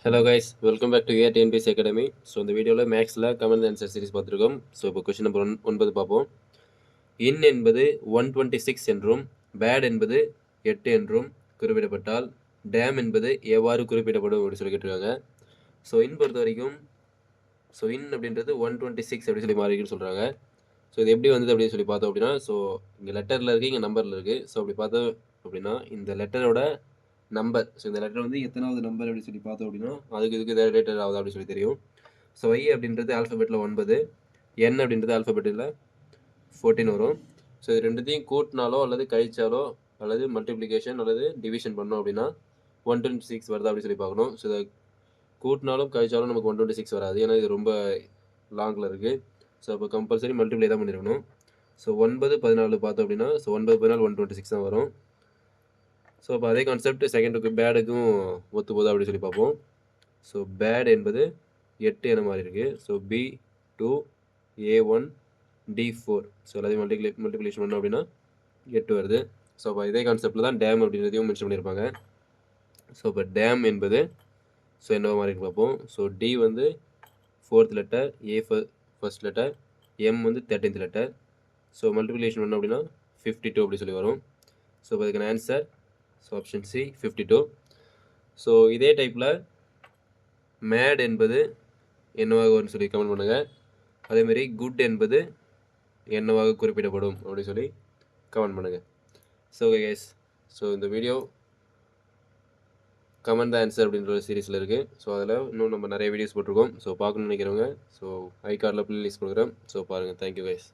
Hello guys, welcome back to TNPSC academy. So இந்த வீடியோவில் மேக்ஸில் கமெண்ட் ஆன்சர் சீரிஸ் பார்த்துருக்கோம். ஸோ இப்போ கொஸ்டின் நம்பர் 9 பார்ப்போம். இன் என்பது 126 என்றும் பேட் என்பது 8 என்றும் குறிப்பிடப்பட்டால் டேம் என்பது எவ்வாறு குறிப்பிடப்படும் அப்படின்னு சொல்லி கேட்டிருக்காங்க. ஸோ இன் பொறுத்த வரைக்கும் இன் அப்படின்றது 126 அப்படின்னு சொல்லி மாறிக்குன்னு சொல்கிறாங்க. ஸோ இது எப்படி வந்தது அப்படின்னு சொல்லி பார்த்தோம் அப்படின்னா, ஸோ இங்கே லெட்டரில் இருக்குது, இங்கே நம்பரில் இருக்குது. ஸோ அப்படி பார்த்தோம் அப்படின்னா இந்த லெட்டரோட நம்பர், ஸோ இந்த லெட்டர் வந்து எத்தனாவது நம்பர் அப்படின்னு சொல்லி பார்த்தோம் அப்படின்னா இதுக்கு ரிலேட்டட் ஆகுது அப்படின்னு சொல்லி தெரியும். ஸோ ஐ அப்படின்றது ஆல்ஃபபெட்டில் 9, என் அப்படின்றது ஆல்ஃபபெட்டில் 14 வரும். ஸோ இது ரெண்டுத்தையும் கூட்டினாலோ அல்லது கழிச்சாலோ அல்லது மல்டிப்ளிகேஷன் அல்லது டிவிஷன் பண்ணோம் அப்படின்னா 126 வருதா அப்படின்னு சொல்லி பார்க்கணும். ஸோ இதை கூட்டினாலும் கழிச்சாலும் நமக்கு 126 வராது, ஏன்னா இது ரொம்ப லாங்கில் இருக்குது. ஸோ அப்போ கம்பல்சரி மல்டிப்ளை தான் பண்ணியிருக்கணும். ஸோ 9 14 பார்த்தோம் அப்படின்னா 9 14 126 தான் வரும். ஸோ அப்போ அதே கான்செப்ட் செகண்டுக்கு பேடுக்கும் ஒத்து போதா அப்படின்னு சொல்லி பார்ப்போம். ஸோ பேட் என்பது 8 என மாதிரி இருக்குது. So B2 A1 D4, so எல்லாத்தையும் மல்டிப்ளிகேஷன் பண்ணோம் அப்படின்னா 8 வருது. ஸோ அப்போ இதே கான்செப்டில் தான் டேம் அப்படின்றதையும் மென்ஷன் பண்ணியிருப்பாங்க. ஸோ இப்போ டேம் என்பது ஸோ என்ன மாதிரி பார்ப்போம். ஸோ D வந்து 4th letter, A first letter, M வந்து 13th லெட்டர். ஸோ மல்டிப்ளிகேஷன் பண்ணோம் அப்படின்னா 52 அப்படி சொல்லி வரும். ஸோ இப்போ அதுக்கான answer so option C 52. So இதே டைப்பில் மேட் என்பது என்னவாக வரும்னு சொல்லி கமெண்ட் பண்ணுங்கள். அதேமாரி குட் என்பது என்னவாக குறிப்பிடப்படும் அப்படின்னு சொல்லி கமெண்ட் பண்ணுங்கள். ஸோ கைஸ், ஸோ இந்த வீடியோ கமெண்ட் த ஆன்சர் அப்படின்ற ஒரு சீரீஸில் இருக்குது. ஸோ அதில் இன்னும் நம்ம நிறைய வீடியோஸ் போட்டிருக்கோம். ஸோ பார்க்கணுன்னு நினைக்கிறவங்க ஸோ ஐ கார்டில் ப்ளேலிஸ்ட் கொடுக்குறேன். ஸோ பாருங்கள். Thank you guys.